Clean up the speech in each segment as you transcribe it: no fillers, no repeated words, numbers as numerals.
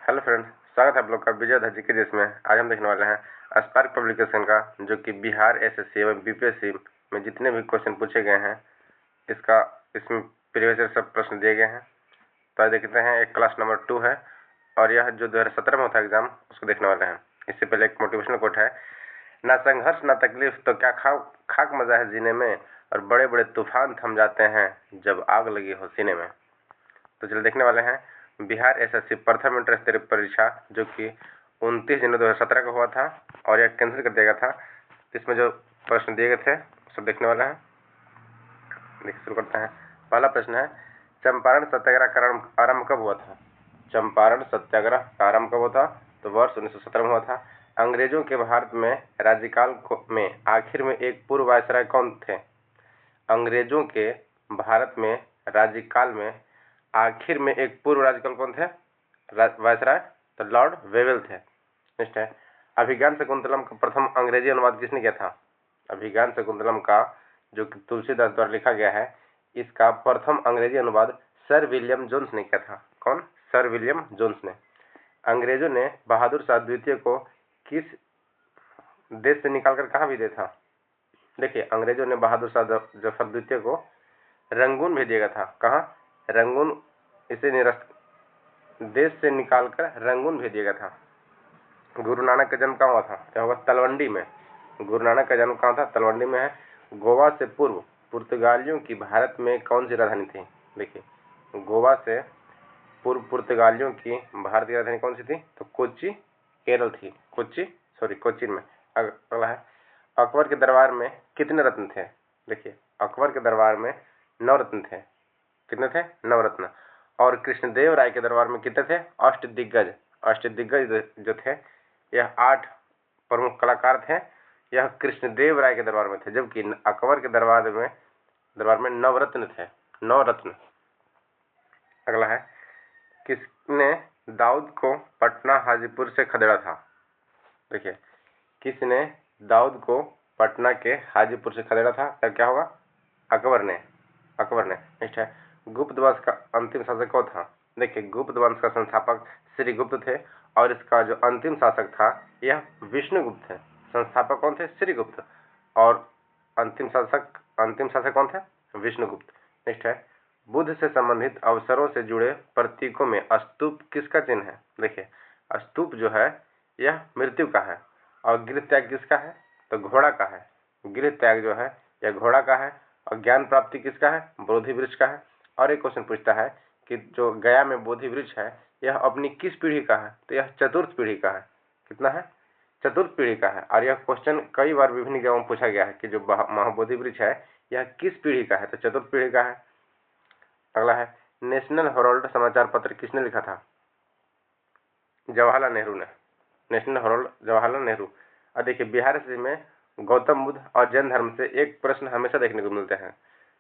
Hello friends, स्वागत है आप लोग का विजय धज्जी के जिसमें आज हम देखने वाले हैं स्पार्क पब्लिकेशन का, जो कि बिहार एसएससी एवं बीपीएससी में जितने भी क्वेश्चन पूछे गए हैं इसमें प्रीवियस सब प्रश्न दिए गए हैं। तो आज देखते हैं, एक क्लास नंबर 2 है और यह जो 2017 में होता है एग्जाम, उसको देखने वाले हैं। इससे पहले एक मोटिवेशनल कोट है, ना संघर्ष ना तकलीफ तो क्या खाक मजा है जीने में, और बड़े बड़े तूफान थम जाते हैं जब आग लगी हो सीने में। तो चलिए देखने वाले हैं बिहार एसएससी प्रथम इंटर स्तरीय परीक्षा, जो कि 29 जनवरी 2017 को हुआ था और यह कैंसिल कर दिया गया था। इसमें जो प्रश्न दिए गए थे सब देखने वाले हैं। देखिए, शुरू करते हैं। पहला प्रश्न है, चंपारण सत्याग्रह का आरंभ कब हुआ था? चंपारण सत्याग्रह का आरंभ कब हुआ था? तो वर्ष 1917 में हुआ था। अंग्रेजों के भारत में राज्यकाल में आखिर में एक पूर्व वायसराय कौन थे? अंग्रेजों के भारत में राज्यकाल में आखिर में एक पूर्व राज्यपाल कौन थे? वायसराय, तो लॉर्ड वेवेल थे। नेक्स्ट है, अभिज्ञान शकुंतलम का प्रथम अंग्रेजी अनुवाद किसने किया था? अभिज्ञान शकुंतलम का, जो कि तुलसीदास द्वारा लिखा गया है, इसका प्रथम अंग्रेजी अनुवाद सर विलियम जोन्स ने किया था। कौन? सर विलियम जोन्स ने। अंग्रेजों ने बहादुर शाह द्वितीय को किस देश से निकालकर कहाँ भेजा था? देखिए, अंग्रेजों ने बहादुर शाह जफर द्वितीय को रंगून भेजिएगा था। कहाँ? रंगून। इसे निरस्त देश से निकालकर रंगून भेजिएगा था। गुरु नानक का जन्म कहाँ हुआ था? क्या होगा? तलवंडी में। गुरु नानक का जन्म कहाँ था? तलवंडी में है। गोवा से पूर्व पुर्तगालियों की भारत में कौन सी राजधानी थी? देखिए, गोवा से पूर्व पुर्तगालियों की भारत की राजधानी कौन सी थी? तो कोच्चि, केरल थी। कोच्चिन में। अगला है, अकबर के दरबार में कितने रत्न थे? देखिए, अकबर के दरबार में 9 रत्न थे। कितने थे? 9 रत्न। और कृष्णदेव राय के दरबार में कितने थे? अष्टदिग्गज। अष्टदिग्गज जो थे, यह 8 प्रमुख कलाकार थे। यह कृष्णदेव राय के दरबार में थे, जबकि अकबर के दरबार में 9 रत्न थे। 9 रत्न। अगला है, किसने दाऊद को पटना हाजीपुर से खदेड़ा था? देखिए, किसने दाऊद को पटना के हाजीपुर से खदेड़ा था? क्या होगा? अकबर ने। नेक्स्ट है, गुप्त वंश का अंतिम शासक कौन था? देखिए, गुप्त वंश का संस्थापक श्री गुप्त थे और इसका जो अंतिम शासक था यह विष्णुगुप्त थे। संस्थापक कौन थे? श्री गुप्त। और अंतिम शासक कौन थे? विष्णुगुप्त। नेक्स्ट है, बुद्ध से संबंधित अवसरों से जुड़े प्रतीकों में स्तूप किसका चिन्ह है? देखिए, स्तूप जो है यह मृत्यु का है और गृह त्याग किसका है? तो घोड़ा का है। गृह त्याग जो है यह घोड़ा का है और ज्ञान प्राप्ति किसका है? बोधि वृक्ष का है। और एक क्वेश्चन पूछता है कि जो गया में बोधि वृक्ष है यह अपनी किस पीढ़ी का है? तो यह चतुर्थ पीढ़ी का है। कितना है? चतुर्थ पीढ़ी का है। और यह क्वेश्चन कई बार विभिन्न जगहों में पूछा गया है कि जो महाबोधि वृक्ष है यह किस पीढ़ी का है? तो चतुर्थ पीढ़ी का है। अगला है, नेशनल हेराल्ड समाचार पत्र किसने लिखा था? जवाहरलाल नेहरू ने। National Herald Jawaharlal Nehru. और देखिए, बिहार से में गौतम बुद्ध और जैन धर्म से एक प्रश्न हमेशा देखने को मिलते हैं।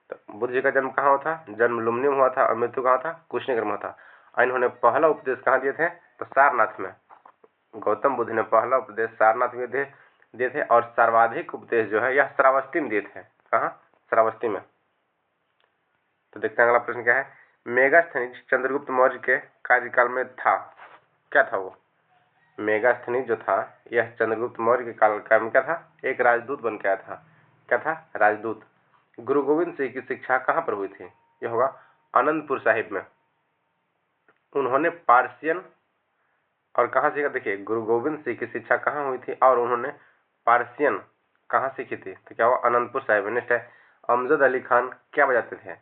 तो बुद्ध जी का जन्म कहाँ हुआ था? जन्म लुम्बिनी में हुआ था और मृत्यु कहाँ था? कुशीनगर में हुआ था। और इन्होंने पहला उपदेश कहाँ दिए थे? तो सारनाथ में। गौतम बुद्ध ने पहला उपदेश सारनाथ में दिए थे और सर्वाधिक उपदेश जो है यह श्रावस्ती में दिए थे। कहाँ? श्रावस्ती में। तो देखते हैं अगला प्रश्न क्या है, मेगास्थनीज चंद्रगुप्त मौर्य के कार्यकाल में था। क्या था वो? मेगास्थनीज जो था यह चंद्रगुप्त मौर्य के काल में क्या था? एक राजदूत बन के आया था। क्या था? राजदूत। गुरु गोविंद सिंह की शिक्षा कहाँ पर हुई थी? यह होगा आनंदपुर साहिब में। उन्होंने पारसियन और कहाँ सीखा? देखिए, गुरु गोविंद सिंह की शिक्षा कहाँ हुई थी और उन्होंने पारसियन कहाँ सीखी थी? तो क्या हुआ? आनंदपुर साहिब में। नेक्स्ट है, अमजद अली खान क्या बजाते थे?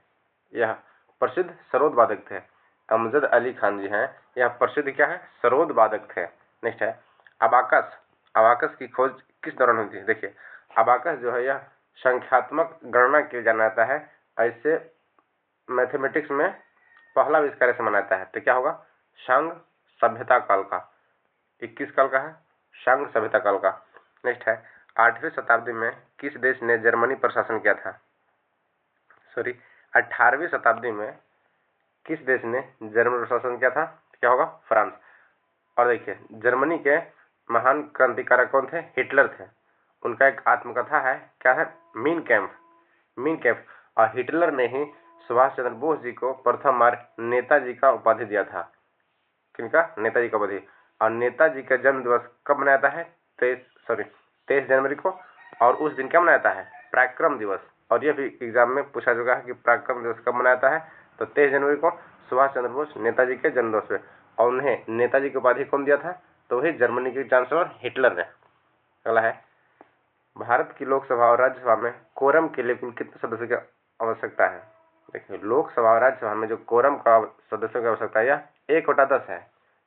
यह प्रसिद्ध सरोद वादक थे। अमजद अली खान जी हैं, यह प्रसिद्ध क्या है? सरोद वादक थे। नेक्स्ट है, अबाकस की खोज किस दौरान हुई थी? देखिए, अबाकस जो है यह संख्यात्मक गणना के लिए जाना जाता है। ऐसे मैथमेटिक्स में पहला आविष्कार से माना जाता है। तो क्या होगा? शांग सभ्यता काल का। 21 काल का है, शांग सभ्यता काल का। नेक्स्ट है, 8वीं शताब्दी में किस देश ने जर्मनी पर शासन किया था? 18वीं शताब्दी में किस देश ने जर्मनी पर शासन किया था? क्या होगा? फ्रांस। और देखिए, जर्मनी के महान क्रांतिकारक कौन थे? हिटलर थे। उनका एक आत्मकथा है, क्या है? Mean camp. और हिटलर ने ही सुभाष चंद्र बोस जी को प्रथम बार नेताजी का उपाधि दिया था। किनका? नेताजी का बर्थडे। और नेताजी का जन्म दिवस कब मनाया जाता है? 23 जनवरी को। और उस दिन क्या मनाया जाता है? पराक्रम दिवस। और यह भी एग्जाम में पूछा चुका है कि पराक्रम दिवस कब मनाया जाता है? तो 23 जनवरी को सुभाष चंद्र बोस नेताजी के जन्म दिवस पे। और उन्हें नेताजी की उपाधि कौन दिया था? तो वही जर्मनी के चांसलर हिटलर ने। अगला है, भारत की लोकसभा और राज्यसभा में कोरम के लिए कुल कितने सदस्यों की आवश्यकता है? देखिए, लोकसभा और राज्यसभा में जो कोरम का सदस्यों की आवश्यकता है यह 1/10 है।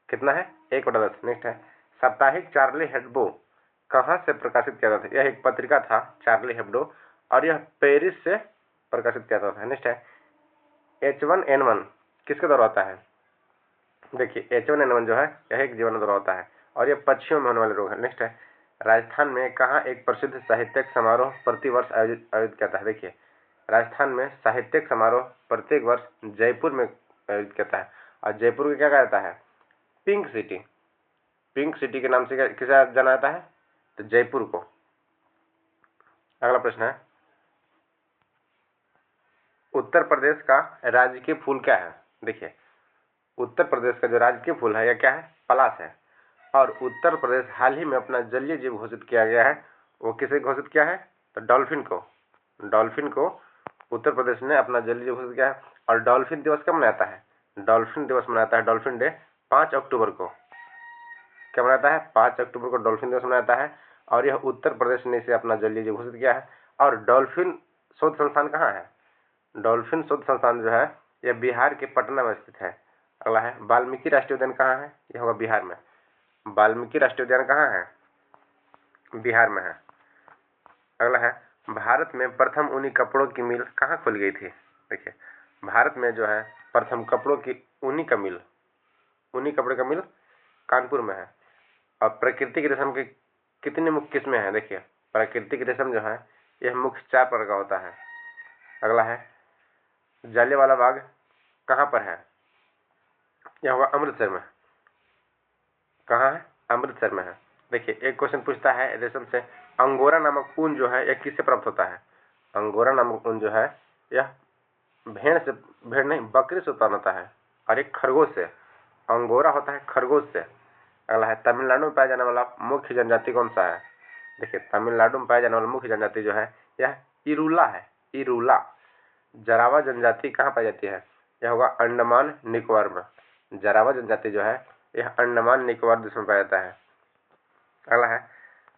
कितना है? 1/10। नेक्स्ट है, साप्ताहिक चार्ली हेब्डो कहाँ से प्रकाशित किया जाता है? यह एक पत्रिका था चार्ली हेब्डो, और यह पेरिस से प्रकाशित किया जाता है। नेक्स्ट है, H1N1 किसके द्वारा होता है? देखिए, H1N1 जो है यह एक जीवाणु द्वारा होता है, और यह पक्षियों में होने वाले रोग है। नेक्स्ट है, राजस्थान में कहाँ एक प्रसिद्ध साहित्यिक समारोह प्रतिवर्ष आयोजित किया जाता है? देखिए, राजस्थान में साहित्यिक समारोह प्रत्येक वर्ष जयपुर में आयोजित किया जाता है। और जयपुर को क्या कहा जाता है? Pink city. पिंक सिटी के नाम से किसे जाना जाता है? तो जयपुर को। अगला प्रश्न है, उत्तर प्रदेश का राजकीय फूल क्या है? देखिए, उत्तर प्रदेश का जो राजकीय फूल है यह क्या है? पलाश है। और उत्तर प्रदेश हाल ही में अपना जलीय जीव घोषित किया गया है। वो किसे घोषित किया है? तो डॉल्फिन को। डॉल्फिन को उत्तर प्रदेश ने अपना जलीय जीव घोषित किया है। और डॉल्फिन दिवस कब मनाता है? डॉल्फिन दिवस मनाता है, डॉल्फिन डे 5 अक्टूबर को। क्या मनाता है? 5 अक्टूबर को डॉल्फिन दिवस मनाता है। और यह उत्तर प्रदेश ने इसे अपना जलीय जीव घोषित किया है। और डॉल्फिन शोध संस्थान कहाँ है? डॉल्फिन शोध संस्थान जो है यह बिहार के पटना में स्थित है। अगला है, वाल्मीकि राष्ट्रीय उद्यान कहाँ है? यह होगा बिहार में। वाल्मीकि राष्ट्रीय उद्यान कहाँ है? बिहार में है। अगला है, भारत में प्रथम ऊनी कपड़ों की मिल कहाँ खुल गई थी? देखिए, भारत में जो है प्रथम कपड़ों की ऊनी कपड़े का मिल कानपुर में है। और प्राकृतिक रेशम की कितनी मुख्य किस्में हैं? देखिए, प्राकृतिक रेशम जो है यह मुख्य 4 प्रकार का होता है। अगला है, जालियांवाला बाग कहाँ पर है? यह होगा अमृतसर में। कहाँ है? अमृतसर में है। देखिए, एक क्वेश्चन पूछता है रेशम से, अंगोरा नामक ऊन जो है यह किससे प्राप्त होता है? अंगोरा नामक ऊन जो है यह भेड़ नहीं, बकरी से उत्पन्न होता है। और एक खरगोश से। अंगोरा होता है खरगोश से। अगला है, तमिलनाडु में पाया जाने वाला मुख्य जनजाति कौन सा है? देखिए, तमिलनाडु में पाया जाने वाला मुख्य जनजाति जो है यह इरूला है। इरूला। जरावा जनजाति कहाँ पाई जाती है? यह होगा अंडमान निकोबार में। जरावा जनजाति जो है यह अंडमान निकोबार देश में पाया जाता है। अगला है,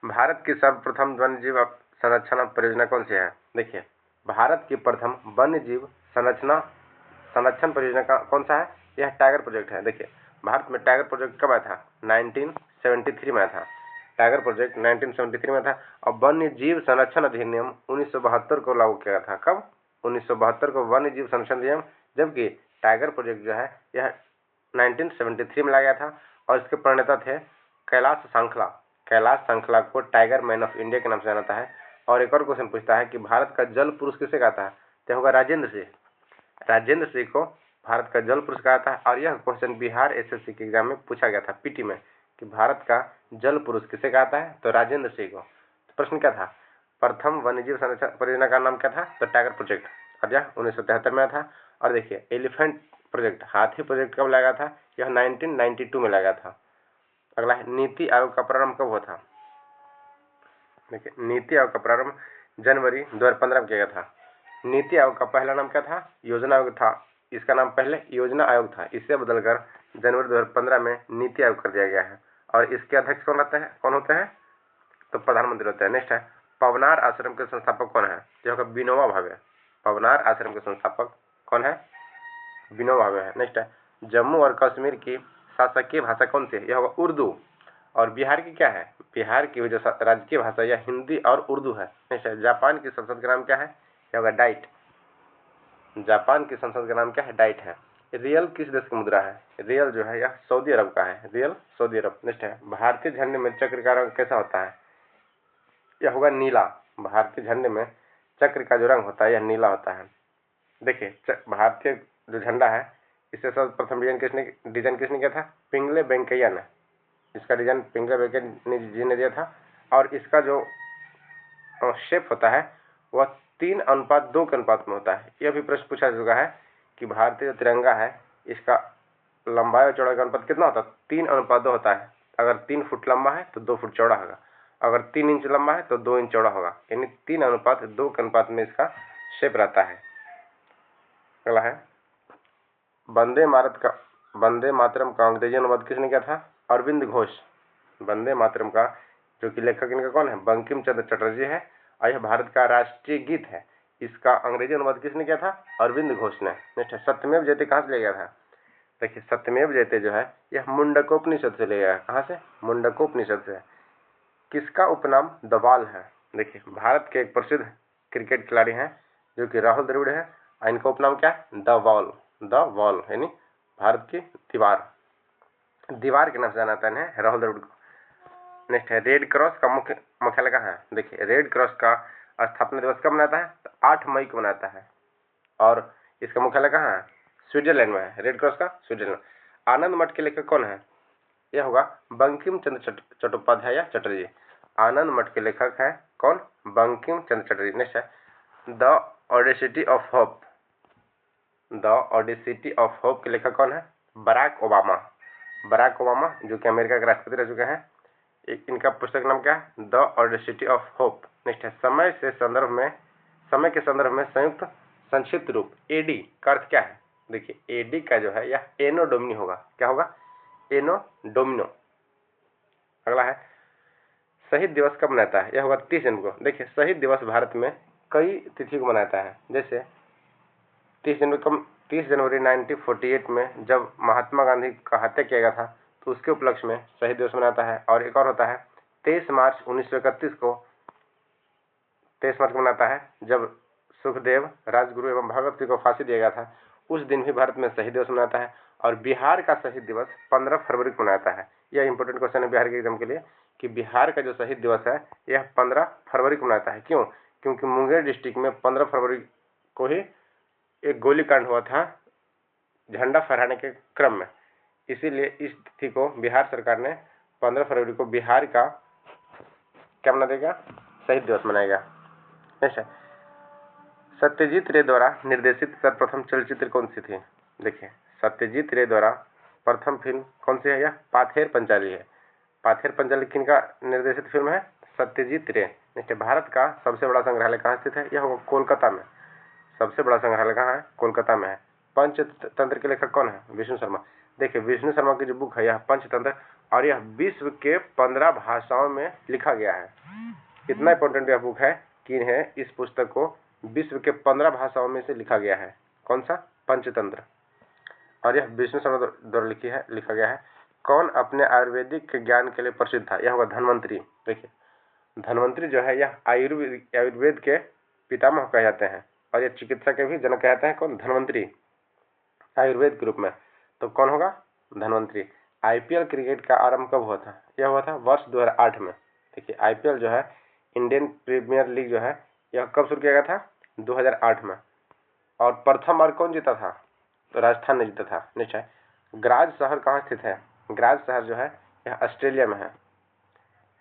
भारत की सर्वप्रथम वन्यजीव संरक्षण परियोजना कौन सी है? देखिए, भारत की प्रथम वन्यजीव संरक्षण परियोजना का कौन सा है? यह टाइगर प्रोजेक्ट है। देखिए, भारत में टाइगर प्रोजेक्ट कब आया था? 1973 में आया था। टाइगर प्रोजेक्ट 1973 में था। और वन्य जीव संरक्षण अधिनियम 1972 को लागू किया था। कब? 1972 को वन्य जीव संरक्षण अधिनियम, जबकि टाइगर प्रोजेक्ट जो है यह 1973 में लाया गया था। और इसके प्रणेता थे कैलाश सांखला। कैलाश सांखला को टाइगर मैन ऑफ इंडिया के नाम से जाना जाता है। और एक और क्वेश्चन पूछता है कि भारत का जल पुरुष किसे कहता है? तो होगा राजेंद्र सिंह। राजेंद्र सिंह को भारत का जल पुरुष कहा था। और यह क्वेश्चन बिहार एसएससी के एग्जाम में पूछा गया था, पीटी में, कि भारत का जल पुरुष किसे कहता है? तो राजेंद्र सिंह को। तो प्रश्न क्या था? प्रथम वन्यजीव संरक्षण परियोजना का नाम क्या था? तो टाइगर प्रोजेक्ट। और यह 1973 में था। और देखिए, एलिफेंट प्रोजेक्ट, हाथी प्रोजेक्ट कब लगाया था? यह 1992 में लगाया था। अगला है, नीति आयोग का प्रारंभ कब हुआ था? देखिए, नीति आयोग का प्रारंभ जनवरी 2015 में किया गया था। नीति आयोग का पहला नाम क्या था? योजना आयोग था। इसका नाम पहले योजना आयोग था, इससे बदलकर जनवरी 2015 में नीति आयोग कर दिया गया है। और इसके अध्यक्ष कौन होते हैं? तो प्रधानमंत्री होते हैं। नेक्स्ट है, पवनार आश्रम के संस्थापक कौन है? जो होगा विनोबा भावे। पवनार आश्रम के संस्थापक कौन है? विनोबा भावे है। नेक्स्ट है, जम्मू और कश्मीर की शासकीय भाषा कौन सी है? यह होगा उर्दू। और बिहार की क्या है? बिहार की जो राजकीय भाषा यह हिंदी और उर्दू है। नेक्स्ट है, जापान की संसद का नाम क्या है? यह होगा डाइट। जापान की संसद का नाम क्या है? डाइट है। रियल किस देश की मुद्रा है? रियल जो है यह सऊदी अरब का है। रियल सऊदी अरब। नेक्स्ट है, भारतीय झंडे में चक्र का रंग कैसा होता है? यह होगा नीला। भारतीय झंडे में चक्र का जो रंग होता है यह नीला होता है। देखिए, भारतीय जो झंडा है इसे सर्वप्रथम डिजाइन किसने किया था? पिंगले वेंकैया ने। इसका डिजाइन पिंगले वेंकैया जी ने दिया था। और इसका जो शेप होता है वह 3:2 के अनुपात में होता है। यह भी प्रश्न पूछा जा चुका है कि भारतीय जो तिरंगा है इसका लंबाई और चौड़ाई का अनुपात कितना होता है? 3:2 होता है। अगर 3 फुट लंबा है तो 2 फुट चौड़ा होगा, अगर 3 इंच लंबा है तो 2 इंच चौड़ा होगा, यानी 3:2 के अनुपात में इसका शेप रहता है। अगला है वंदे मातरम का अंग्रेजी अनुवाद किसने किया था? अरविंद घोष। वंदे मातरम का जो कि लेखक इनका कौन है? बंकिम चंद्र चटर्जी है, और यह भारत का राष्ट्रीय गीत है। इसका अंग्रेजी अनुवाद किसने किया था? अरविंद घोष ने। नेक्स्ट है सत्यमेव जयते कहाँ से ले गया था? देखिए सत्यमेव जयते जो है यह मुंडकोपनिषद से ले गया है। कहाँ से? मुंडकोपनिषद से। किसका उपनाम द वॉल है? देखिए भारत के एक प्रसिद्ध क्रिकेट खिलाड़ी हैं जो कि राहुल द्रविड़ है, इनका उपनाम क्या है? द वॉल यानी भारत की दीवार के नाम से जाना जाता है राहुल द्रविड़ को। नेक्स्ट है रेड क्रॉस का मुख्यालय कहाँ है? देखिए रेड क्रॉस का स्थापना दिवस कब मनाता है? तो 8 मई को मनाता है, और इसका मुख्यालय कहाँ है? स्विट्जरलैंड में है। रेड क्रॉस का स्विट्जरलैंड। आनंद मठ के लेखक कौन है? यह होगा बंकिम चंद्र चट्टोपाध्याय या चटर्जी। आनंद मठ के लेखक है कौन? बंकिम चंद्र चटर्जी। नेक्स्ट है the audacity of hope. The audacity of hope के लेखक कौन है? Barack Obama. जो कि अमेरिका के राष्ट्रपति रह चुके हैं। इनका पुस्तक नाम क्या है? The audacity of hope. Next है समय के संदर्भ में संयुक्त संक्षिप्त रूप एडी का अर्थ क्या है? देखिए एडी का जो है यह एनो डोमिनी होगा। क्या होगा? एनो डोमिनो। अगला है शहीद दिवस कब मनाता है? यह होगा 30 जनवरी को। देखिए शहीद दिवस भारत में कई तिथि को मनाता है, जैसे 30 जनवरी 1948 में जब महात्मा गांधी का हत्या किया गया था तो उसके उपलक्ष्य में शहीद दिवस मनाता है। और एक और होता है 23 मार्च 1931 को मनाता है जब सुखदेव, राजगुरु एवं भगत सिंह को फांसी दिया गया था। उस दिन भी भारत में शहीद दिवस मनाता है। और बिहार का शहीद दिवस 15 फरवरी को मनाता है। यह इंपॉर्टेंट क्वेश्चन है बिहार के एग्जाम के लिए कि बिहार का जो शहीद दिवस है यह 15 फरवरी को मनाता है। क्यों? क्योंकि मुंगेर डिस्ट्रिक्ट में 15 फरवरी को ही एक गोलीकांड हुआ था झंडा फहराने के क्रम में, इसीलिए इस तिथि को बिहार सरकार ने 15 फरवरी को बिहार का क्या मना देगा? शहीद दिवस मनाएगा। नेक्स्ट है सत्यजीत रे द्वारा निर्देशित सर्वप्रथम चलचित्र कौन सी थी? देखिए सत्यजीत रे द्वारा प्रथम फिल्म कौन सी है? यह पाथेर पंचाली है। पाथेर पंचाली किनका निर्देशित फिल्म है? सत्यजीत रे। नेक्स्ट भारत का सबसे बड़ा संग्रहालय कहाँ स्थित है? यह होगा कोलकाता में। सबसे बड़ा संग्रहालय कहाँ है? कोलकाता में है। पंचतंत्र के लेखक कौन है? विष्णु शर्मा। देखिए विष्णु शर्मा की जो बुक है यह पंचतंत्र, और यह विश्व के 15 भाषाओं में लिखा गया है। इतना इंपॉर्टेंट यह बुक है कि इस पुस्तक को विश्व के 15 भाषाओं में से लिखा गया है। कौन सा? पंचतंत्र। और यह विष्णु शर्मा द्वारा लिखा गया है। कौन अपने आयुर्वेदिक ज्ञान के लिए प्रसिद्ध था? यह होगा धन्वंतरी। देखिए धन्वंतरी जो है यह आयुर्वेद के पितामह कहे जाते हैं, और यह चिकित्सा के भी जनक कहते हैं। कौन? धन्वंतरी, आयुर्वेद के रूप में। तो कौन होगा? धन्वंतरी। आईपीएल क्रिकेट का आरंभ कब हुआ था? यह हुआ था वर्ष 2008 में। देखिए आईपीएल जो है इंडियन प्रीमियर लीग जो है यह कब शुरू किया गया था? 2008 में। और प्रथम बार कौन जीता था? तो राजस्थान ने जीता था। नेक्स्ट है ग्राज शहर कहाँ स्थित है? ग्राज शहर जो है यह ऑस्ट्रेलिया में है।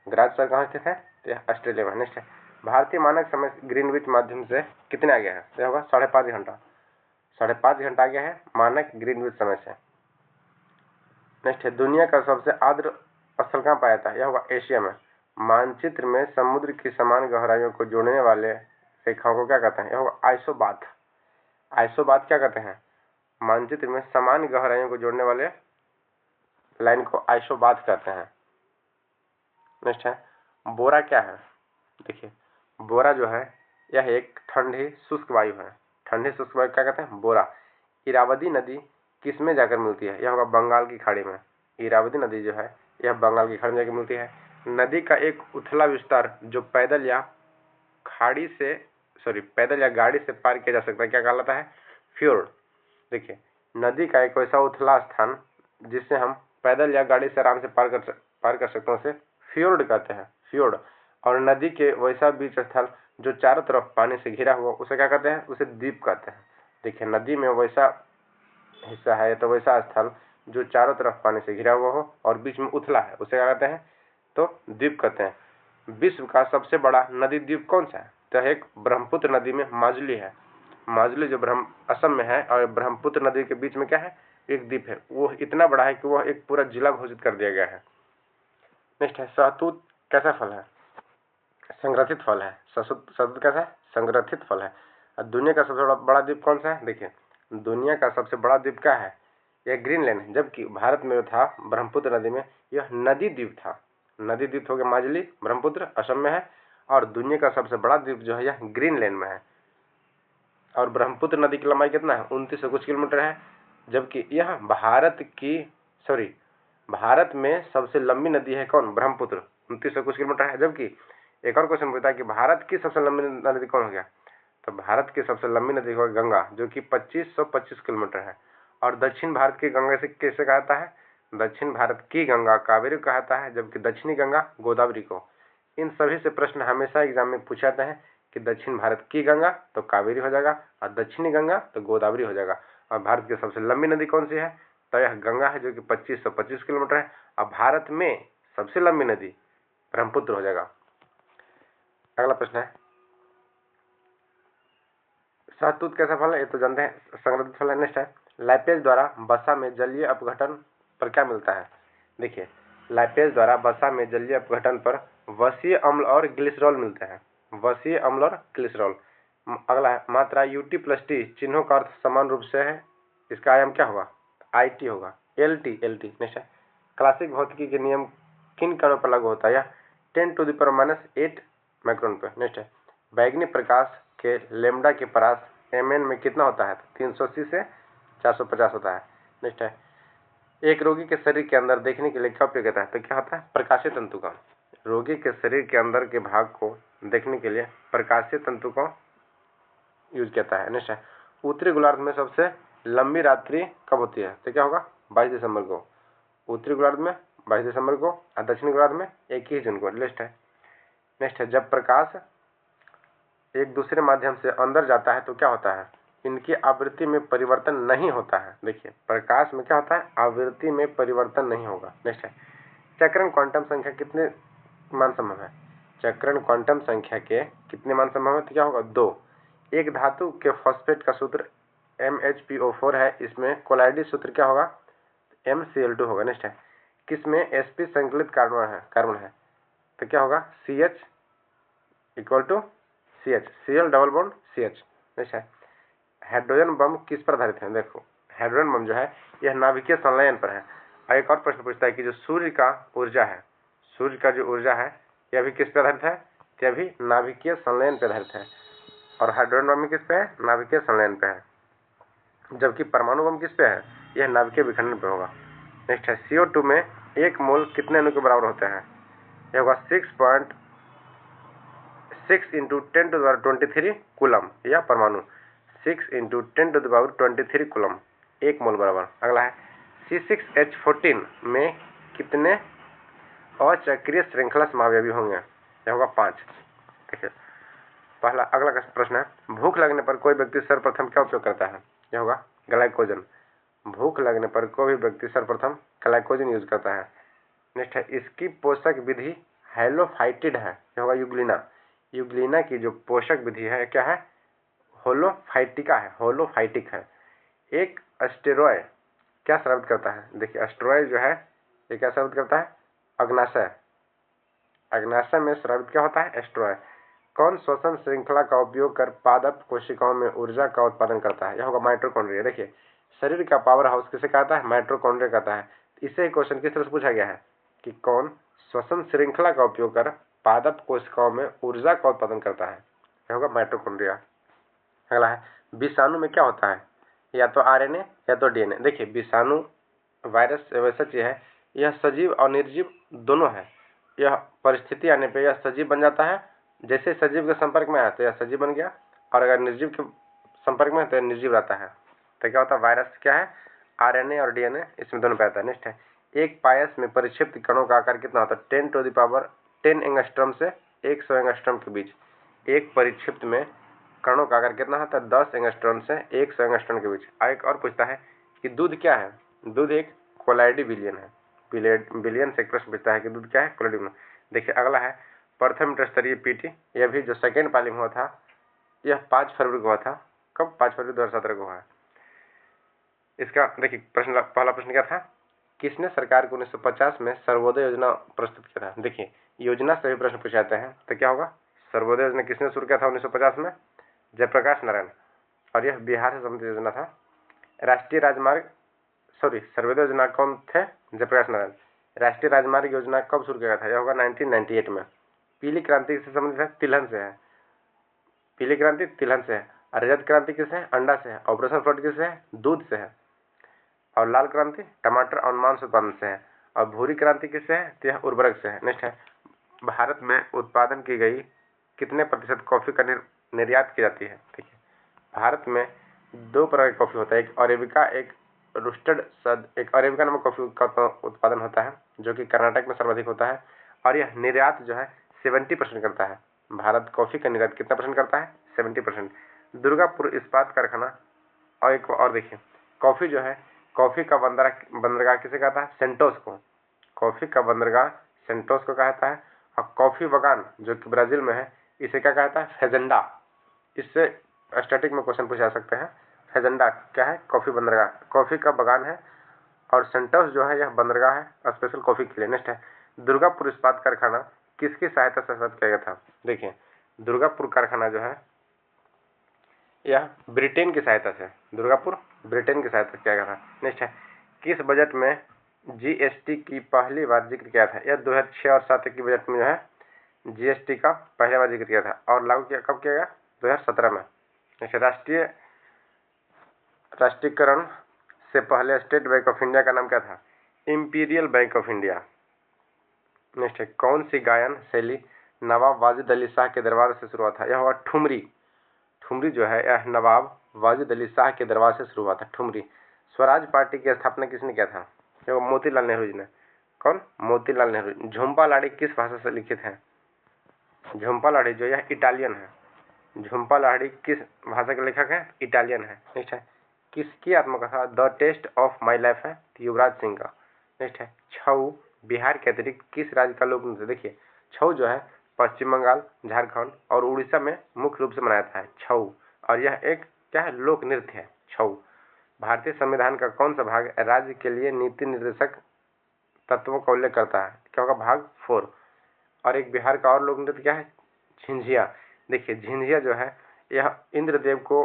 ग्राज शहर कहाँ स्थित है? यह ऑस्ट्रेलिया में। नेक्स्ट है भारतीय मानक समय ग्रीनविच माध्यम से कितने आगे है? यह होगा 5.5 घंटा। 5.5 घंटा आगे है मानक ग्रीनविच समय से। नेक्स्ट है दुनिया का सबसे आर्द्र स्थल कहाँ पाया जाता है? यह होगा एशिया में। मानचित्र में समुद्र की समान गहराइयों को जोड़ने वाले रेखाओं को क्या कहते हैं? यह होगा आइसोबाथ। आइसोबाथ क्या कहते हैं? मानचित्र में समान गहराइयों को जोड़ने वाले लाइन को आइसोबाथ कहते हैं। नेक्स्ट है बोरा क्या है? देखिए बोरा जो है यह एक ठंडी शुष्क वायु है। ठंडी शुष्क वायु क्या कहते हैं? बोरा। इरावदी नदी किस में जाकर मिलती है? यह होगा बंगाल की खाड़ी में। इरावदी नदी जो है यह बंगाल की खाड़ी में जाकर मिलती है। नदी का एक उथला विस्तार जो पैदल या गाड़ी से पार किया जा सकता है क्या कहलाता है? फ्योर्ड। देखिए नदी का एक वैसा उथला स्थान जिससे हम पैदल या गाड़ी से आराम से पार कर सकते हैं उसे फ्योर्ड कहते हैं। फ्योर्ड। और नदी के वैसा बीच स्थल जो चारों तरफ पानी से घिरा हुआ उसे क्या कहते हैं? उसे द्वीप कहते हैं। देखिए नदी में वैसा हिस्सा है तो वैसा स्थल जो चारों तरफ पानी से घिरा हुआ हो और बीच में उथला है उसे क्या कहते हैं? तो द्वीप कहते हैं। विश्व का सबसे बड़ा नदी द्वीप कौन सा है? तो एक ब्रह्मपुत्र नदी में माजुली है। माजुली जो असम में है, और ब्रह्मपुत्र नदी के बीच में क्या है? एक द्वीप है, वो इतना बड़ा है कि वह एक पूरा जिला घोषित कर दिया गया है। नेक्स्ट है सहतूत कैसा फल है? संग्रथित फल है। सहतूत कैसा है? संग्रथित फल है। और दुनिया का सबसे बड़ा द्वीप कौन सा है? देखिए, दुनिया का सबसे बड़ा द्वीप क्या है? यह ग्रीनलैंड है। जबकि भारत में जो था ब्रह्मपुत्र नदी में, यह नदी द्वीप था। नदी द्वीप हो गया माजुली, ब्रह्मपुत्र असम में है। और दुनिया का सबसे बड़ा द्वीप जो है यह ग्रीनलैंड में है। और ब्रह्मपुत्र नदी की लंबाई कितना है? 2900 कुछ किलोमीटर है। जबकि यह भारत में सबसे लंबी नदी है कौन? ब्रह्मपुत्र, 2900 कुछ किलोमीटर है। जबकि एक और क्वेश्चन पूछता है कि भारत की सबसे लंबी नदी कौन हो गया? तो भारत की सबसे लंबी नदी हो गंगा, जो कि 2525 किलोमीटर है। और दक्षिण भारत की गंगा से कैसे कहता है? दक्षिण भारत की गंगा कावेरी को कहता है, जबकि दक्षिणी गंगा गोदावरी को। इन सभी से प्रश्न हमेशा एग्जाम में पूछे जाते हैं कि दक्षिण भारत की गंगा तो कावेरी हो जाएगा, और दक्षिणी गंगा तो गोदावरी हो जाएगा। और भारत की सबसे लंबी नदी कौन सी है? तो यह गंगा है, जो कि 2525 किलोमीटर है। और भारत में सबसे लंबी नदी ब्रह्मपुत्र हो जाएगा। अगला प्रश्न है, सहतूत कैसा फल है? ये तो जानते हैं, संग्रथित फल है। नेक्स्ट है, लाइपेज द्वारा वसा में जलीय अपघटन पर क्या मिलता है? देखिए, लाइपेज द्वारा वसा में जलीय अपघटन पर वसीय अम्ल और ग्लिसरॉल मिलते हैं। वसीय अम्ल और ग्लिसरॉल। अगला है, मात्रा UT+T चिन्हों का अर्थ समान रूप से है, इसका आयाम क्या होगा? IT होगा, LT। नेक्स्ट है, क्लासिक भौतिकी के नियम किन कणों पर लागू होता है? यह 10⁻⁸ माइक्रोन पर। नेक्स्ट है, बैगनी प्रकाश के लेमडा के परास Mn में कितना होता है? 380 से 450 होता है। नेक्स्ट है, एक रोगी के शरीर के अंदर देखने के लिए क्या उपयोग होता है? तो क्या होता है? प्रकाशीय तंतु का। रोगी के शरीर के अंदर के भाग को देखने के लिए प्रकाशीय तंतु को यूज किया है। नेक्स्ट है, उत्तरी गोलार्ध में सबसे लंबी रात्रि कब होती है? तो क्या होगा? 22 दिसंबर को। उत्तरी गोलार्ध में 22 दिसंबर को, और दक्षिणी गोलार्ध में 21 जून को। नेक्स्ट है, जब प्रकाश एक दूसरे माध्यम से अंदर जाता है तो क्या होता है? इनकी आवृत्ति में परिवर्तन नहीं होता है। देखिए, प्रकाश में क्या होता है? आवृत्ति में परिवर्तन नहीं होगा। नेक्स्ट है, चक्रण क्वांटम संख्या कितने मान संभव है? चक्रण क्वांटम संख्या के कितने मान संभव है? तो क्या होगा? 2। एक धातु के फॉस्फेट का सूत्र MHPO4 है, इसमें कोलाइडी सूत्र क्या होगा? MCl2 होगा। नेक्स्ट है, किसमें sp संकलित कार्बन है? तो क्या होगा? CH = CH, Cl double bond CH। Next है, हाइड्रोजन बम किस पर आधारित है? देखो, हाइड्रोजन बम जो है यह नाभिकीय संलयन पर है। और एक और प्रश्न पूछता है कि जो सूर्य का ऊर्जा है यह भी किस पर आधारित है? यह भी नाभिकीय संलयन पर आधारित है। और हाइड्रोजन बम किस पे है? नाभिकीय संलयन पे है। जबकि परमाणु बम किस पे है? यह नाभिकीय विखंडन पे होगा। नेक्स्ट है, CO2 में 1 मोल कितने अणु के बराबर होते हैं? यह होगा 6.6 × 10⁻23 कूलम, या परमाणु 6 × 10⁻23 कूलम, 1 मोल बराबर। अगला है, C6H14 में कितने अचक्रीय श्रृंखला समावयवी होंगे? यह होगा 5। देखिए, अगला प्रश्न है, भूख लगने पर कोई व्यक्ति सर्वप्रथम क्या उपयोग करता है? यह होगा ग्लाइकोजन। भूख लगने पर कोई व्यक्ति सर्वप्रथम ग्लाइकोजन यूज करता है। नेक्स्ट है, इसकी पोषक विधि हैलोफाइटिड है। यह होगा यूग्लिना। यूग्लिना की जो पोषक विधि है क्या है? होलोफाइटिक है। एक एस्टेरॉय क्या स्रावित करता है? देखिए, एस्टेरॉय जो है ये क्या स्रावित करता है? अग्नाशय। अग्नाशय में स्रावित क्या होता है? एस्टेरॉय। कौन श्वसन श्रृंखला का उपयोग कर पादप कोशिकाओं में ऊर्जा का उत्पादन करता है? यह होगा माइटोकॉन्ड्रिया। देखिए, शरीर का पावर हाउस किसे कहता है? माइटोकॉन्ड्रिया कहता है। इससे क्वेश्चन किस तरह से पूछा गया है कि कौन श्वसन श्रृंखला का उपयोग कर पादप कोशिकाओं में ऊर्जा का उत्पादन करता है? यह होगा माइटोकॉन्ड्रिया। अगला है, विषाणु में क्या होता है? या तो RNA या तो DNA। देखिए, विषाणु वायरस वैसा चीज है, यह सजीव और निर्जीव दोनों है। यह परिस्थिति आने पर यह सजीव बन जाता है। जैसे सजीव के संपर्क में आया तो यह सजीव बन गया, और अगर निर्जीव के संपर्क में है तो यह निर्जीव रहता है। तो क्या होता है? वायरस क्या है? RNA और DNA, इसमें दोनों पे आता है। नेक्स्ट है, एक पायस में परिक्षिप्त कणों का आकार कितना होता है? 10⁻10 एंगस्ट्रॉम से 100 एंगस्ट्रॉम के बीच। एक परिक्षिप्त में कणों का आकार कितना होता है? 10 एंगस्ट्रॉम से 100 एंगस्ट्रॉम के बीच। एक और पूछता है कि दूध क्या है? दूध एक कोलाइडी बिलियन है। बिलियन से एक प्रश्न पूछता है कि दूध क्या है? कोलाइडी बिलियन। देखिए, अगला है, प्रथम इंटरस्तरीय PT, यह भी जो सेकेंड पाली में हुआ था, यह 5 फरवरी को हुआ था। कब? 5 फरवरी 2017 को हुआ है। इसका देखिए प्रश्न, पहला प्रश्न क्या था, किसने सरकार को 1950 में सर्वोदय योजना प्रस्तुत किया था। देखिए योजना से भी प्रश्न पूछे जाते हैं, तो क्या होगा, सर्वोदय योजना किसने शुरू किया था 1950 में, जयप्रकाश नारायण, और यह बिहार से संबंधित योजना था। राष्ट्रीय राजमार्ग, सॉरी सर्वोदय योजना कौन थे, जयप्रकाश नारायण। राष्ट्रीय राजमार्ग योजना कब शुरू किया था, यह होगा 1998 में। पीली क्रांति से संबंधित है, तिलहन से है, पीली क्रांति तिलहन से है। रजत क्रांति किससे है, अंडा से है। ऑपरेशन फ्लड किससे है, दूध से है। और लाल क्रांति टमाटर और मांस उत्पादन से है। और भूरी क्रांति किससे है, तो यह उर्वरक से है। नेक्स्ट है, भारत में उत्पादन की गई कितने प्रतिशत कॉफी का निर्यात की जाती है। देखिए भारत में दो प्रकार की कॉफी होता है, एक अरेबिका, एक रोस्टेड सद। एक अरेबिका नामक कॉफी का उत्पादन होता है जो कि कर्नाटक में सर्वाधिक होता है, और यह निर्यात जो है 70% करता है। भारत कॉफी का निर्यात कितना परसेंट करता है, 70%। दुर्गापुर इस्पात कारखाना, और एक और देखिए, कॉफी जो है, कॉफी का बंदरगाह किसे कहता है, सेंटोस को। कॉफी का बंदरगाह सेंटोस को कहता है। और कॉफी बगान जो कि ब्राजील में है, इसे क्या कहता है, फेजेंडा। इससे स्टैटिक में क्वेश्चन पूछा जा सकते हैं। फेजेंडा क्या है, कॉफी बंदरगाह, कॉफी का बगान है। और सेंटोस जो है यह बंदरगाह है स्पेशल कॉफी के लिए। नेक्स्ट है, दुर्गापुर इस्पात कारखाना किसकी सहायता से स्थापित किया गया था। देखिए दुर्गापुर कारखाना जो है यह ब्रिटेन की सहायता से, दुर्गापुर ब्रिटेन की सहायता से किया गया था। नेक्स्ट है, किस बजट में जीएसटी की पहली बार जिक्र किया था। यह 2006 और 7 की बजट में जो है जीएसटी का पहली बार जिक्र किया था, और लागू किया कब किया गया, 2017 में। जैसे राष्ट्रीयकरण से पहले स्टेट बैंक ऑफ इंडिया का नाम क्या था, imperial bank of India. Next है, कौन सी गायन शैली नवाब वाजिद अली शाह के दरबार से शुरू हुआ था। यह हुआ ठुमरी। ठुमरी जो है यह नवाब वाजिद अली शाह के दरबार से शुरू हुआ था, ठुमरी। स्वराज पार्टी की स्थापना किसने किया था, यह मोतीलाल नेहरू जी ने। कौन, मोतीलाल नेहरू। झुम्पा लाहिड़ी किस भाषा से लिखित है, झुम्पा लाहिड़ी जो यह इटालियन है। झुम्पा लाहिड़ी किस भाषा के लेखक है, इटालियन है। नेक्स्ट है, किसकी आत्मकथा the test of my life है, युवराज सिंह का। नेक्स्ट है, छऊ बिहार के अतिरिक्त किस राज्य का लोक नृत्य। देखिए छऊ जो है पश्चिम बंगाल, झारखंड और उड़ीसा में मुख्य रूप से मनाया जाता है छऊ, और यह एक क्या है, लोक नृत्य है छऊ। भारतीय संविधान का कौन सा भाग राज्य के लिए नीति निर्देशक तत्वों का उल्लेख करता है, क्या होगा, भाग 4। और एक बिहार का और लोक नृत्य क्या है, झिंझिया। देखिए झिंझिया जो है यह इंद्रदेव को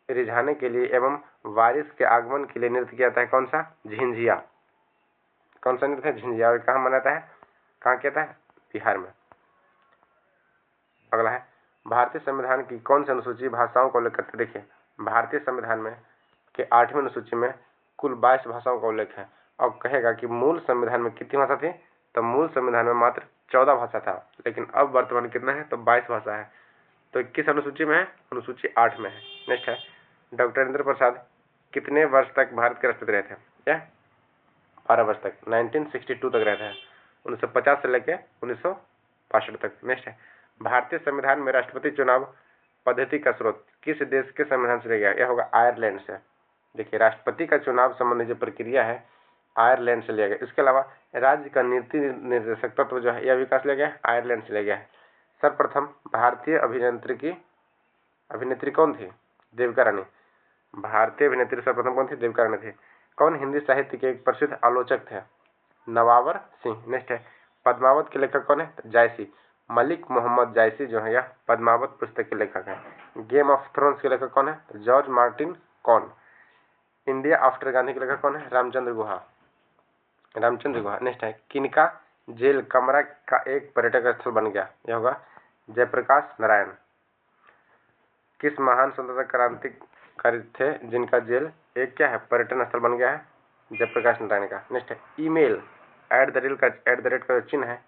रिझाने के लिए एवं बारिश के आगमन के लिए नृत्य किया जाता है। कौन सा, झिंझिया। कौन सा नृत्य है, झिंझिया। और कहाँ मनाता है, कहाँ किया जाता है, बिहार में। अगला है, भारतीय संविधान की कौन सी अनुसूची भाषाओं को उल्लेख करते। देखिए भारतीय संविधान में के 8वीं अनुसूची में कुल 22 भाषाओं का उल्लेख है, और कहेगा कि मूल संविधान में कितनी भाषा थी, तो मूल संविधान में मात्र 14 भाषा था, लेकिन अब वर्तमान कितना है, तो 22 भाषा है। तो किस अनुसूची में है, अनुसूची 8 में है। नेक्स्ट है, डॉक्टर राजेंद्र प्रसाद कितने वर्ष तक भारत के राष्ट्रपति रहे थे, क्या 12 वर्ष तक, 1962 तक रहे थे, 1950 से लेकर 1962 तक। नेक्स्ट है, भारतीय संविधान में राष्ट्रपति चुनाव पद्धति का स्रोत किस देश के संविधान से लिया गया, यह होगा आयरलैंड से। देखिए राष्ट्रपति का चुनाव संबंधी जो प्रक्रिया है आयरलैंड से लिया गया। इसके अलावा राज्य का नीति निर्देशक तत्व जो है यह विकास लिया गया है आयरलैंड से लिया गया है। सर्वप्रथम भारतीय अभिनेत्री कौन थी, देविका रानी। भारतीय अभिनेत्री सर्वप्रथम कौन थी, देविका रानी थी। कौन हिंदी साहित्य के एक प्रसिद्ध आलोचक थे, नवावर सिंह। नेक्स्ट है, पद्मावत के लेखक कौन है, जायसी। मलिक मोहम्मद जायसी जो है यह पद्मावत पुस्तक के लेखक है। गेम ऑफ थ्रोन्स के लेखक कौन है, जॉर्ज मार्टिन कौन। इंडिया आफ्टर गांधी के लेखक कौन है, रामचंद्र गुहा, रामचंद्र गुहा। नेक्स्ट है, किनका जेल कमरा का एक पर्यटक स्थल बन गया, यह होगा जयप्रकाश नारायण। किस महान स्वतंत्रता क्रांतिकारी थे जिनका जेल एक क्या है, पर्यटन स्थल बन गया है, जयप्रकाश नारायण का। नेक्स्ट है, ईमेल @ का जो चिन्ह है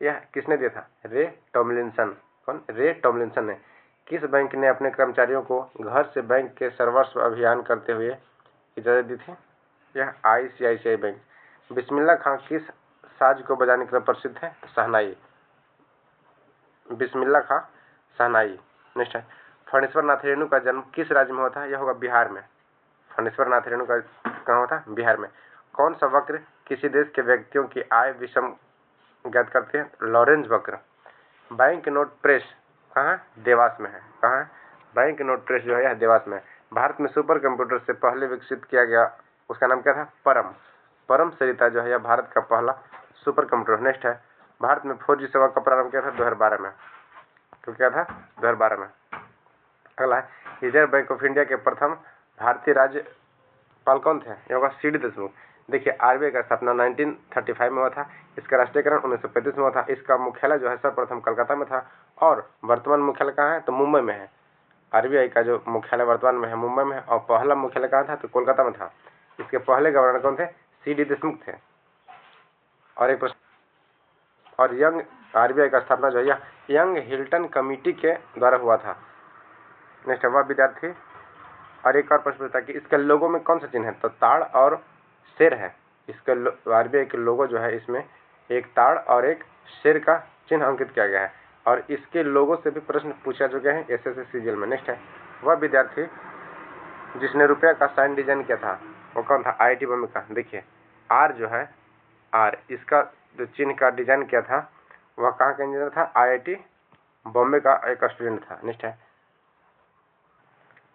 यह किसने दिया था, रे टॉमलिंसन। कौन, रे टॉमलिंसन ने। किस बैंक ने अपने कर्मचारियों को घर से बैंक के सर्वस्व अभियान करते हुए इजाजत दी थी, यह ICICI बैंक। बिस्मिल्लाह खां किस साज को बजाने के लिए प्रसिद्ध है, शहनाई। बिस्मिल्लाह खां शहनाई। नेक्स्ट है, फणीश्वर नाथ रेणु का जन्म किस राज्य में हुआ था, यह होगा बिहार में। फणीश्वर नाथ रेणु का कहाँ हुआ था, बिहार में। कौन सा वक्र किसी देश के व्यक्तियों की आय विषम ज्ञात करते हैं, लॉरेंज वक्र। बैंक नोट प्रेस कहाँ, देवास में है। कहाँ है, बैंक नोट प्रेस जो है यह देवास में है। भारत में सुपर कंप्यूटर से पहले विकसित किया गया उसका नाम क्या था? परम। परम सरिता जो है यह भारत का पहला सुपर कंप्यूटर। नेक्स्ट है, भारत में 4G सेवा का प्रारंभ किया था 2012 में। तो क्या था? 2012 में। अगला है, रिजर्व बैंक ऑफ इंडिया के प्रथम भारतीय राज्यपाल कौन थे? ये होगा सी डी देशमुख। देखिए, आरबीआई का स्थापना 1935 में हुआ था। इसका राष्ट्रीयकरण 1935 में हुआ था। इसका मुख्यालय जो है सर्वप्रथम कलकत्ता में था और वर्तमान मुख्यालय कहाँ है? तो मुंबई में है। आरबीआई का जो मुख्यालय वर्तमान में है मुंबई में है और पहला मुख्यालय कहाँ था? तो कोलकाता में था। इसके पहले गवर्नर कौन थे? सी डी देशमुख थे। और एक प्रश्न, और यंग आरबीआई का स्थापना जो है यंग हिल्टन कमेटी के द्वारा हुआ था। नेक्स्ट, वह विद्यार्थी। और एक और प्रश्न पूछता है कि इसके लोगों में कौन सा चिन्ह है? तो ताड़ और शेर है। इसके आरबीआई के लोगो जो है इसमें एक ताड़ और एक शेर का चिन्ह अंकित किया गया है और इसके लोगों से भी प्रश्न पूछा चुके हैं एसएससी सीजीएल में। नेक्स्ट है, वह विद्यार्थी जिसने रुपया का साइन डिजाइन किया था वो कौन था? आईआईटी बॉम्बे का। देखिए, आर जो है, आर इसका जो चिन्ह का डिजाइन किया था वह कहाँ का इंजीनियर था? आईआईटी बॉम्बे का एक स्टूडेंट था। नेक्स्ट है,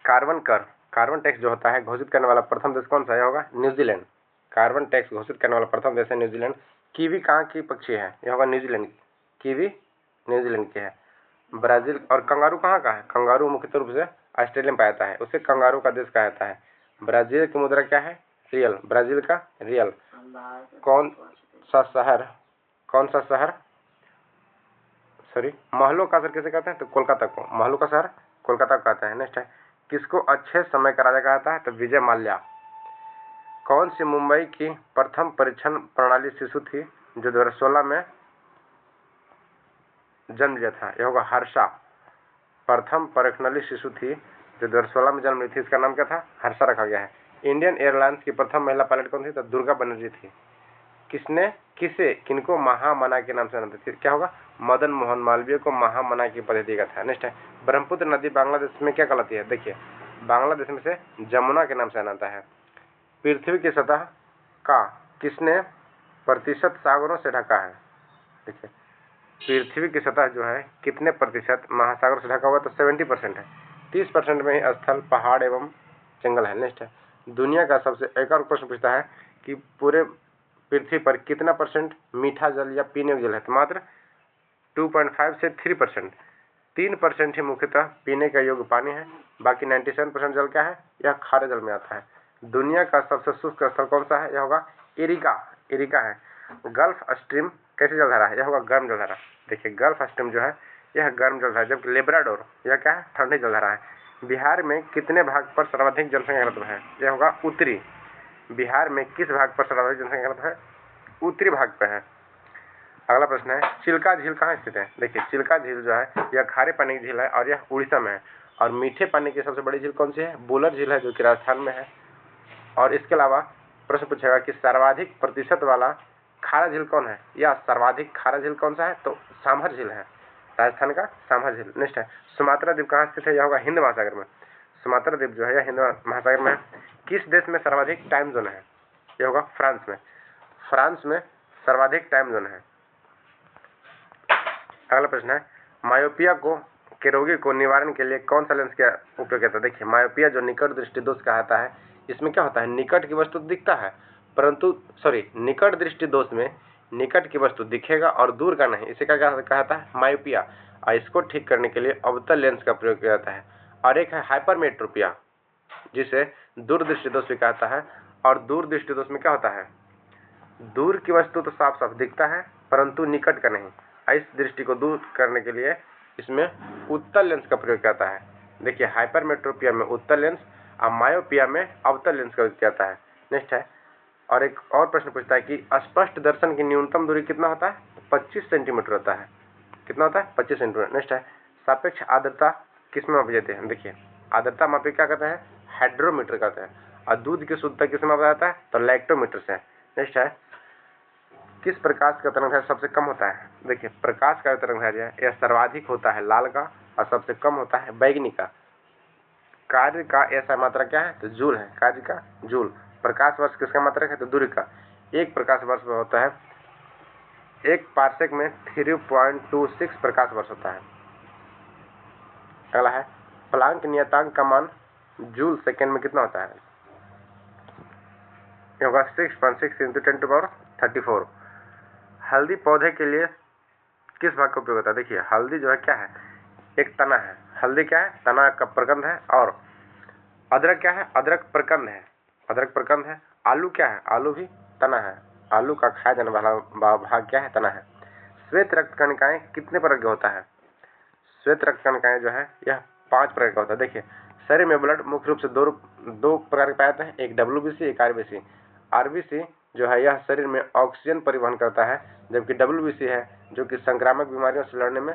कार्बन कर, कार्बन टैक्स जो होता है घोषित करने वाला प्रथम देश कौन सा है? होगा न्यूजीलैंड। कार्बन टैक्स घोषित करने वाला प्रथम देश है न्यूजीलैंड। कीवी कहाँ की पक्षी है? यह होगा न्यूजीलैंड की। कीवी न्यूजीलैंड की है। ब्राजील। और कंगारू कहाँ का है? कंगारू मुख्य रूप से ऑस्ट्रेलिया में पाया जाता है, उसे कंगारू का देश कहा जाता है। ब्राजील की मुद्रा क्या है? रियल। ब्राजील का रियल। कौन सा शहर सॉरी, महलों का शहर किसे कहते हैं? तो कोलकाता को। महलों का शहर कोलकाता को कहते हैं। नेक्स्ट है, किसको अच्छे समय का राजा कहा जाता है? तो विजय माल्या। कौन सी मुंबई की प्रथम परीक्षण प्रणाली शिशु थी जो 2016 में जन्म लिया था? यह होगा हर्षा। प्रथम परीक्षण शिशु थी जो 2016 में जन्म ली थी, इसका नाम क्या था? हर्षा रखा गया है। इंडियन एयरलाइंस की प्रथम महिला पायलट कौन थी? तो दुर्गा बनर्जी थी। किनको महामना के नाम से जानते थे? क्या होगा? मदन मोहन मालवीय को महामना की उपाधि दिया गया था। नेक्स्ट है, ब्रह्मपुत्र नदी बांग्लादेश में क्या कहलाती है? देखिए, बांग्लादेश में से जमुना के नाम से जाना जाता है। पृथ्वी की सतह का किसने प्रतिशत सागरों से ढका है? देखिए, पृथ्वी की सतह जो है कितने प्रतिशत महासागरों से ढका हुआ? तो 70% है। 30% में ही स्थल, पहाड़ एवं जंगल है। नेक्स्ट है, दुनिया का सबसे, एक और प्रश्न पूछता है कि पूरे पृथ्वी पर कितना % मीठा जल या पीने योग्य जल है? तो मात्र 2.5 से 3%। 3% ही मुख्यतः पीने का योग्य पानी है, बाकी 97% जल क्या है? यह खारे जल में आता है। दुनिया का सबसे शुष्क स्थल कौन सा है? यह होगा इरिका है। गल्फ स्ट्रीम कैसी जलधारा है? यह होगा गर्म जलधारा। देखिए, गल्फ स्ट्रीम जो है यह गर्म जलधारा है, जबकि लेब्राडोर यह क्या है? ठंडी जलधारा है। बिहार में कितने भाग पर सर्वाधिक जनसंख्या घनत्व है? यह होगा उत्तरी। बिहार में किस भाग पर सर्वाधिक जनसंख्या घनत्व है? उत्तरी भाग पर है। अगला प्रश्न है, चिल्का झील कहाँ स्थित है? देखिए, चिल्का झील जो है यह खारे पानी की झील है और यह उड़ीसा में है। और मीठे पानी की सबसे बड़ी झील कौन सी है? बुलर झील है जो कि राजस्थान में है। और इसके अलावा प्रश्न पूछेगा कि सर्वाधिक प्रतिशत वाला खारा झील कौन है? या सर्वाधिक खारा झील कौन सा है? तो सांभर झील है, राजस्थान का सांभर झील। नेक्स्ट है, सुमात्रा द्वीप कहाँ स्थित है? यह होगा हिंद महासागर में। सुमात्रा द्वीप जो है यह हिंद महासागर में है। किस देश में सर्वाधिक टाइम जोन है? यह होगा फ्रांस में। फ्रांस में सर्वाधिक टाइम जोन है। अगला प्रश्न है, मायोपिया के रोगी को निवारण के लिए कौन सा लेंस का उपयोग करता है? देखिए, मायोपिया जो निकट दृष्टि दोष कहलाता है, इसमें क्या होता है? निकट की वस्तु दिखता है परंतु निकट दृष्टि दोष में निकट की वस्तु दिखेगा और दूर का नहीं, इसे क्या कहता है? मायोपिया। और इसको ठीक करने के लिए अवतल लेंस का प्रयोग किया जाता है। और एक है हाइपरमेट्रोपिया, जिसे दूरदृष्टि दोष भी कहता है। और दूरदृष्टि दोष में क्या होता है? दूर की वस्तु तो साफ साफ दिखता है परंतु निकट का नहीं। इस दृष्टि को दूर करने के लिए इसमें उत्तल लेंस का प्रयोग किया जाता है। देखिए, हाइपरमेट्रोपिया में उत्तल लेंस और मायोपिया में अवतल लेंस का प्रयोग किया जाता है। नेक्स्ट है, और एक और प्रश्न पूछता है कि स्पष्ट दर्शन की न्यूनतम दूरी कितना होता है? 25 सेंटीमीटर होता है। कितना होता है? 25 सेंटीमीटर। नेक्स्ट है, सापेक्ष आर्द्रता किसमें मापी जाती है? देखिए, आर्द्रता मापी क्या कहते हैं? हाइड्रोमीटर कहते हैं। और दूध की शुद्धता किसमें मापा जाता है? तो लैक्टोमीटर से। नेक्स्ट है, किस प्रकाश का तरंग दैर्घ्य सबसे कम होता है? देखिए, प्रकाश का तरंग दैर्घ्य यह सर्वाधिक होता है लाल का और सबसे कम होता है बैगनी का। कार्य का ऐसा मात्रा क्या है? तो जूल है। कार्य का जूल। प्रकाश वर्ष किसका मात्रक है? तो दूरी का। एक प्रकाश वर्ष में होता है, एक पार्सेक में 3.26 प्रकाश वर्ष होता है। अगला है, प्लांक नियतांक का मान जूल सेकेंड में कितना होता है? ये होगा 6.6 इंटू 10⁻34। हल्दी पौधे के लिए किस भाग का उपयोग होता है? देखिए हल्दी जो है क्या है, एक तना है। हल्दी क्या है? तना का प्रकंद है। और अदरक क्या है? अदरक प्रकंद है। अदरक प्रकंद है। आलू क्या है? आलू भी तना है। आलू का खाया जाने वाला भाग क्या है? तना है। श्वेत रक्त कणिकाएं कितने प्रकार का होता है? श्वेत रक्त कणिकाएं जो है यह 5 प्रकार का होता है। देखिए शरीर में ब्लड मुख्य रूप से दो प्रकार के पाए जाते हैं, एक WBC, एक RBC। RBC जो है यह शरीर में ऑक्सीजन परिवहन करता है, जबकि WBC है जो कि संक्रामक बीमारियों से लड़ने में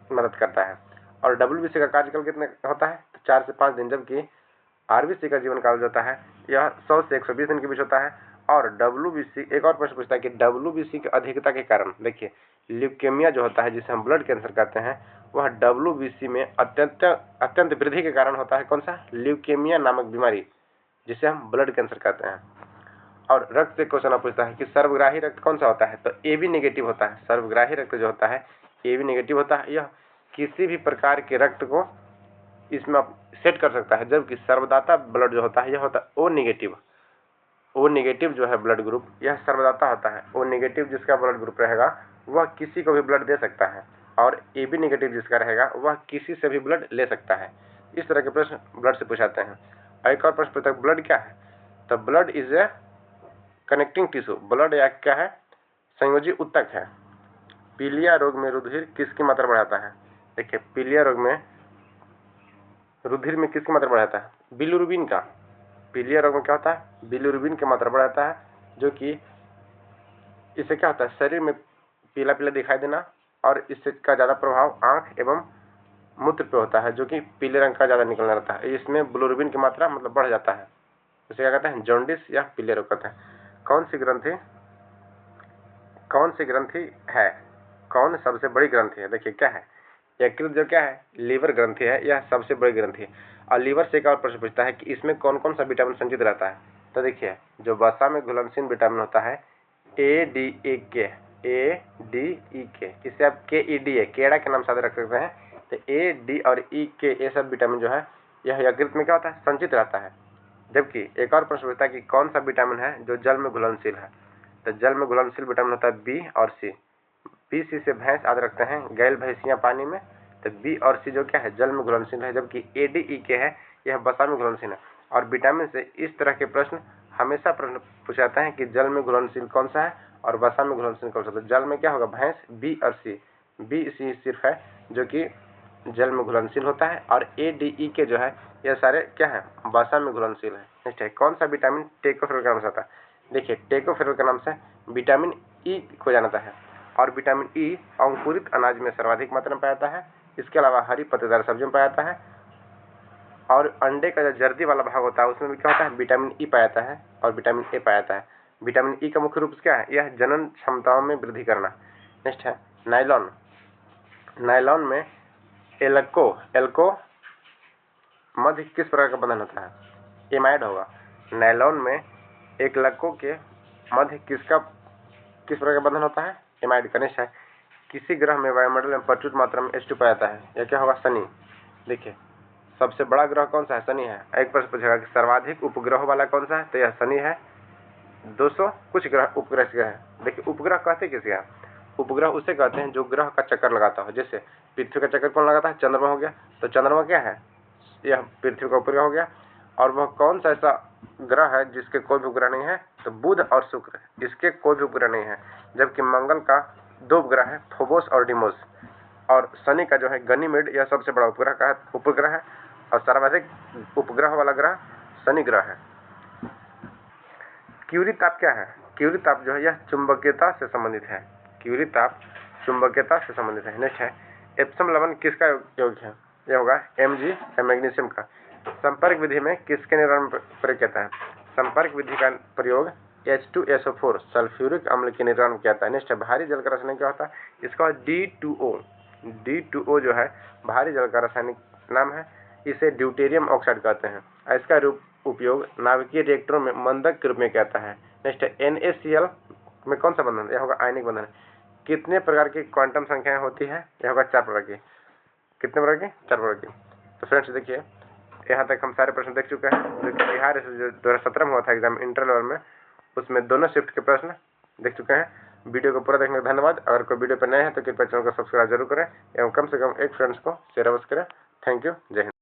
मदद करता है। और WBC का कार्यकाल कितने होता है? तो 4 से 5 दिन, जबकि RBC का जीवन काल जो होता है यह 100 से 120 दिन के बीच होता है। और WBC, एक और प्रश्न पूछता है कि WBC की अधिकता के कारण, देखिए ल्यूकेमिया जो होता है जिसे हम ब्लड कैंसर कहते हैं, वह WBC में अत्यंत वृद्धि के कारण होता है। कौन सा? ल्यूकेमिया नामक बीमारी, जिसे हम ब्लड कैंसर कहते हैं। और रक्त से क्वेश्चन पूछता है कि सर्वग्राही रक्त कौन सा होता है? तो AB नेगेटिव होता है। सर्वग्राही रक्त जो होता है AB नेगेटिव होता है। यह किसी भी प्रकार के रक्त को इसमें सेट कर सकता है, जबकि सर्वदाता ब्लड जो होता है यह होता है O नेगेटिव। O नेगेटिव जो है ब्लड ग्रुप, यह सर्वदाता होता है। O नेगेटिव जिसका ब्लड ग्रुप रहेगा वह किसी को भी ब्लड दे सकता है, और AB नेगेटिव जिसका रहेगा वह किसी से भी ब्लड ले सकता है। इस तरह के प्रश्न ब्लड से पूछाते हैं। एक और प्रश्न पूछता है ब्लड क्या है? तो blood is a connecting tissue. Blood या क्या है? संयोजी ऊतक है। पीलिया रोग में रुधिर किसकी मात्रा बढ़ाता है? देखिए पीलिया रोग में रुधिर में किसकी मात्रा बढ़ाता है? बिलिरुबिन का। पीलिया रोग में क्या होता है? बिलिरुबिन की मात्रा बढ़ाता है, जो कि इससे क्या होता है? शरीर में पीला पीला दिखाई देना, और इससे का ज्यादा प्रभाव आंख एवं मूत्र पे होता है, जो कि पीले रंग का ज्यादा निकलना रहता है। इसमें बिलिरुबिन की मात्रा मतलब बढ़ जाता है। इसे क्या कहते हैं? जॉन्डिस या पीले रोग कहते हैं। कौन सी ग्रंथि है? कौन सबसे बड़ी ग्रंथि है? देखिए क्या है? यकृत जो क्या है? लीवर ग्रंथि है, यह सबसे बड़ी ग्रंथि है। और लीवर से एक और प्रश्न पूछता है कि इसमें कौन कौन सा विटामिन संचित रहता है? तो देखिए जो वसा में घुलनशील विटामिन होता है ADEK, इसे आप KED है, केड़ा के नाम से रख सकते हैं। तो A, D और EK ये सब विटामिन जो है यह यकृत में क्या होता है? संचित रहता है। जबकि एक और प्रश्न पूछता है कि कौन सा विटामिन है जो जल में घुलनशील है? तो जल में घुलनशील विटामिन होता है B और C। B, C से भैंस याद रखते हैं, गैल भैंसियां पानी में। तो B और C जो क्या है? जल में घुलनशील है, जबकि ADEK है यह वसा में घुलनशील है। और विटामिन से इस तरह के प्रश्न हमेशा प्रश्न पूछाते हैं कि जल में घुलनशील कौन सा है और वसा में घुलनशील कौन सा। तो जल में क्या होगा? भैंस। B और C, B, C सिर्फ है जो कि जल में घुलनशील होता है, और ADEK जो है यह सारे क्या है? वसा में घुलनशील है। नेक्स्ट है कौन सा विटामिन टेकोफेरोल के नाम से आता है? देखिए टेकोफेरोल के नाम से विटामिन E को जानता है, और विटामिन E अंकुरित अनाज में सर्वाधिक मात्रा में पाया जाता है। इसके अलावा हरी पत्तेदार सब्जियों में पाया जाता है, और अंडे का जो जर्दी वाला भाग होता है उसमें भी क्या होता है? विटामिन E पाया जाता है, और विटामिन A पाया जाता है। विटामिन E का मुख्य रूप से क्या है? यह जनन क्षमताओं में वृद्धि करना। नेक्स्ट है नायलॉन। नायलॉन में एल्को मध्य किस प्रकार का बंधन होता है? एमाइड होगा। नायलॉन में एक लक्को के मध्य किस प्रकार का बंधन होता है? एमाइड। कनिष्ठ है किसी ग्रह में वायुमंडल में प्रचुर मात्रा में H2 पाया जाता है, यह क्या होगा? शनि। देखिए सबसे बड़ा ग्रह कौन सा है? शनि है। एक प्रश्न पूछेगा कि सर्वाधिक उपग्रह वाला कौन सा है? तो यह शनि है। 200 कुछ ग्रह उपग्रह से है। देखिए उपग्रह कहते किसे हैं? उपग्रह उसे कहते हैं जो ग्रह का चक्कर लगाता हो। जैसे पृथ्वी का चक्कर कौन लगाता है? चंद्रमा हो गया। तो चंद्रमा क्या है? यह पृथ्वी का उपग्रह हो गया। और वह कौन सा ऐसा ग्रह है जिसके कोई भी उपग्रह नहीं है? तो बुध और शुक्र, इसके कोई भी उपग्रह नहीं है। जबकि मंगल का 2 उपग्रह है, फोबोस और डिमोस। और शनि का जो है गनीमेड, यह सबसे बड़ा उपग्रह है, और सर्वाधिक उपग्रह वाला ग्रह शनि ग्रह है। क्यूरी ताप क्या है? क्यूरी ताप जो है यह चुंबकीयता से संबंधित है। क्यूरी ताप चुंबकीयता से संबंधित है। नेक्स्ट है एप्सम लवण किसका योग है? यह होगा Mg या मैग्नीशियम का। संपर्क विधि में किसके निर्माण में प्रयोग किया है? संपर्क विधि का प्रयोग H2SO4 सल्फ्यूरिक अम्ल के निर्माण में किया जाता है। नेक्स्ट है भारी जल का रासायनिक क्या होता है? इसका D2O। D2O जो है भारी जल का रासायनिक नाम है। इसे ड्यूटेरियम ऑक्साइड कहते हैं। इसका उपयोग नाभिकीय रिएक्टरों में मंदक के रूप में किया जाता है। नेक्स्ट है NaCl में कौन सा बंधन? यह होगा आयनिक बंधन। कितने प्रकार की क्वांटम संख्याएं होती है? यह होगा 4 प्रकार की। कितने प्रकार की? 4 प्रकार की। तो फ्रेंड्स देखिए यहाँ तक हम सारे प्रश्न देख चुके हैं, जो कि बिहार से 2017 में हुआ था एग्जाम इंटर लेवल में। उसमें दोनों शिफ्ट के प्रश्न देख चुके हैं। वीडियो को पूरा देखने का धन्यवाद। अगर कोई वीडियो पर नए हैं तो कृपया चैनल को सब्सक्राइब जरूर करें एवं कम से कम एक फ्रेंड्स को शेयर अवश्य करें। Thank you. जय हिंद।